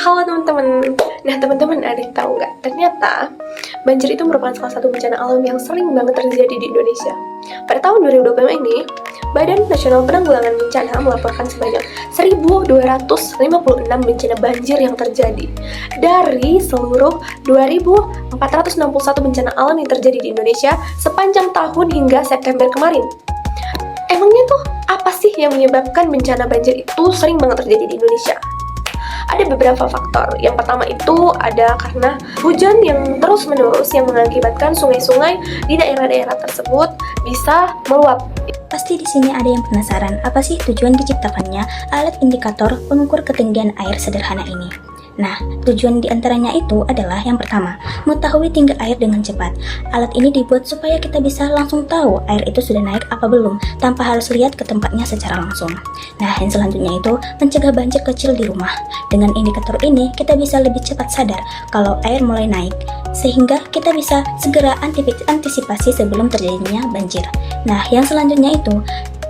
Halo teman-teman. Nah teman-teman, ada yang tahu nggak? Ternyata banjir itu merupakan salah satu bencana alam yang sering banget terjadi di Indonesia. Pada tahun 2025 ini, Badan Nasional Penanggulangan Bencana melaporkan sebanyak 1.256 bencana banjir yang terjadi dari seluruh 2.461 bencana alam yang terjadi di Indonesia sepanjang tahun hingga September kemarin. Emangnya tuh apa sih yang menyebabkan bencana banjir itu sering banget terjadi di Indonesia? Ada beberapa faktor. Yang pertama itu ada karena hujan yang terus-menerus yang mengakibatkan sungai-sungai di daerah-daerah tersebut bisa meluap. Pasti di sini ada yang penasaran, apa sih tujuan diciptakannya alat indikator pengukur ketinggian air sederhana ini? Nah, tujuan diantaranya itu adalah yang pertama, mengetahui tinggi air dengan cepat. Alat ini dibuat supaya kita bisa langsung tahu air itu sudah naik apa belum, tanpa harus lihat ke tempatnya secara langsung. Nah, yang selanjutnya itu mencegah banjir kecil di rumah. Dengan indikator ini, kita bisa lebih cepat sadar kalau air mulai naik, sehingga kita bisa segera antisipasi sebelum terjadinya banjir. Nah, yang selanjutnya itu,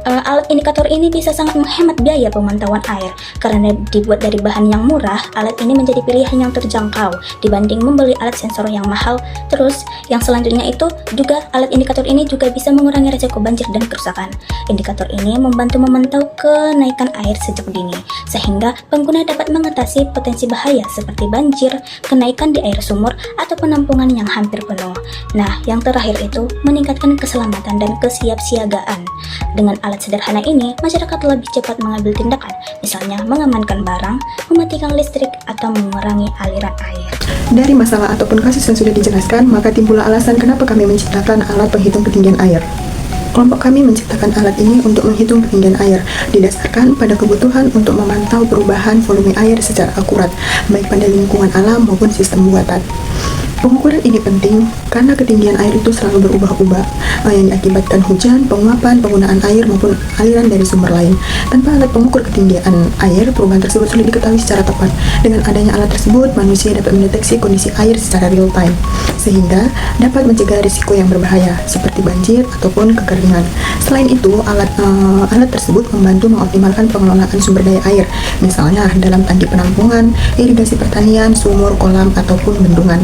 alat indikator ini bisa sangat menghemat biaya pemantauan air. Karena dibuat dari bahan yang murah, alat ini menjadi pilihan yang terjangkau dibanding membeli alat sensor yang mahal. Terus, yang selanjutnya itu juga alat indikator ini juga bisa mengurangi resiko banjir dan kerusakan. Indikator ini membantu memantau kenaikan air sejak dini, sehingga pengguna dapat mengatasi potensi bahaya seperti banjir, kenaikan di air sumur, atau penampungan yang hampir penuh. Nah, yang terakhir itu meningkatkan keselamatan dan kesiapsiagaan. Dengan alat sederhana ini, masyarakat lebih cepat mengambil tindakan, misalnya mengamankan barang, mematikan listrik, atau mengurangi aliran air. Dari masalah ataupun kasus yang sudah dijelaskan, maka timbullah alasan kenapa kami menciptakan alat penghitung ketinggian air. Kelompok kami menciptakan alat ini untuk menghitung ketinggian air, didasarkan pada kebutuhan untuk memantau perubahan volume air secara akurat, baik pada lingkungan alam maupun sistem buatan. Pengukuran ini penting karena ketinggian air itu selalu berubah-ubah, yang diakibatkan hujan, penguapan, penggunaan air maupun aliran dari sumber lain. Tanpa alat pengukur ketinggian air, perubahan tersebut sulit diketahui secara tepat. Dengan adanya alat tersebut, manusia dapat mendeteksi kondisi air secara real time, sehingga dapat mencegah risiko yang berbahaya seperti banjir ataupun kekeringan. Selain itu, alat tersebut membantu mengoptimalkan pengelolaan sumber daya air, misalnya dalam tangki penampungan, irigasi pertanian, sumur, kolam, ataupun bendungan.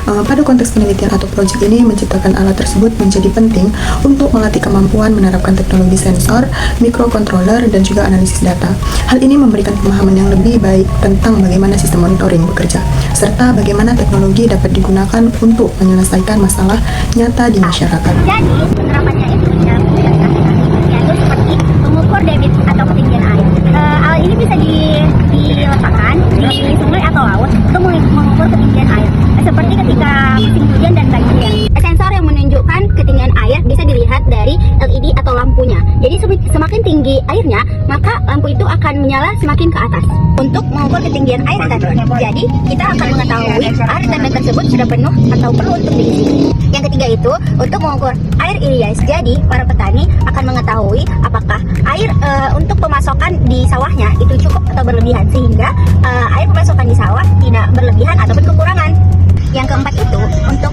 Pada konteks penelitian atau proyek ini, menciptakan alat tersebut menjadi penting untuk melatih kemampuan menerapkan teknologi sensor, mikrokontroler, dan juga analisis data. Hal ini memberikan pemahaman yang lebih baik tentang bagaimana sistem monitoring bekerja, serta bagaimana teknologi dapat digunakan untuk menyelesaikan masalah nyata di masyarakat. Jadi, penerapannya itu bisa yaitu seperti mengukur debit atau ketinggian air. Alat ini bisa diletakkan di sungai atau laut untuk mengukur ketinggian air. Seperti ketika musim hujan dan banjir. Sensor yang menunjukkan ketinggian air bisa dilihat dari LED atau lampunya. Jadi semakin tinggi airnya, maka lampu itu akan menyala semakin ke atas untuk mengukur ketinggian air tadi. Jadi kita akan mengetahui air tanah tersebut sudah penuh atau perlu untuk diisi. Yang ketiga itu untuk mengukur air irigasi. Jadi para petani akan mengetahui apakah air untuk pemasokan di sawahnya itu cukup atau berlebihan, sehingga air pemasokan di sawah tidak berlebihan ataupun kekurangan. Yang keempat itu untuk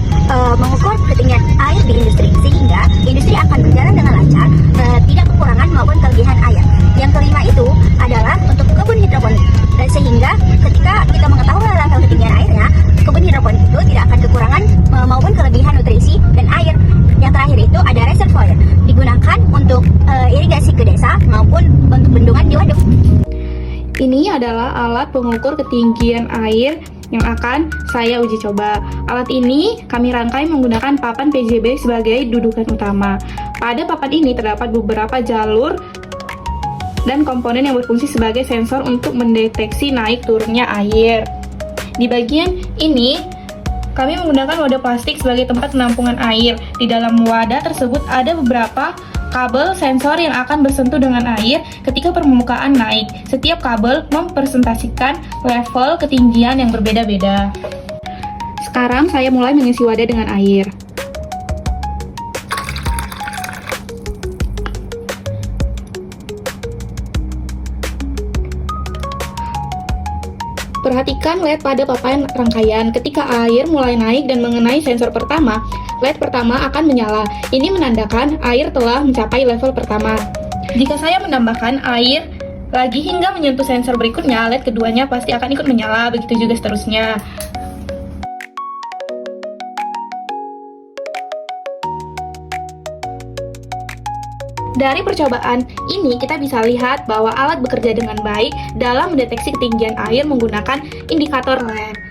mengukur ketinggian air di industri, sehingga industri akan berjalan dengan lancar, tidak kekurangan maupun kelebihan air. Yang kelima itu adalah untuk kebun hidroponik, sehingga ketika kita mengetahui level ketinggian airnya, kebun hidroponik itu tidak akan kekurangan maupun kelebihan nutrisi dan air. Yang terakhir itu ada reservoir, digunakan untuk irigasi ke desa maupun untuk bendungan di waduk. Ini adalah alat pengukur ketinggian air yang akan saya uji coba. Alat ini kami rangkai menggunakan papan PJB sebagai dudukan utama. Pada papan ini terdapat beberapa jalur dan komponen yang berfungsi sebagai sensor untuk mendeteksi naik turunnya air. Di bagian ini, kami menggunakan wadah plastik sebagai tempat penampungan air. Di dalam wadah tersebut ada beberapa kabel sensor yang akan bersentuh dengan air ketika permukaan naik. Setiap kabel mempresentasikan level ketinggian yang berbeda-beda. Sekarang saya mulai mengisi wadah dengan air. Perhatikan LED pada papan rangkaian. Ketika air mulai naik dan mengenai sensor pertama, LED pertama akan menyala. Ini menandakan air telah mencapai level pertama. Jika saya menambahkan air lagi hingga menyentuh sensor berikutnya, LED keduanya pasti akan ikut menyala, begitu juga seterusnya. Dari percobaan ini kita bisa lihat bahwa alat bekerja dengan baik dalam mendeteksi ketinggian air menggunakan indikator LED.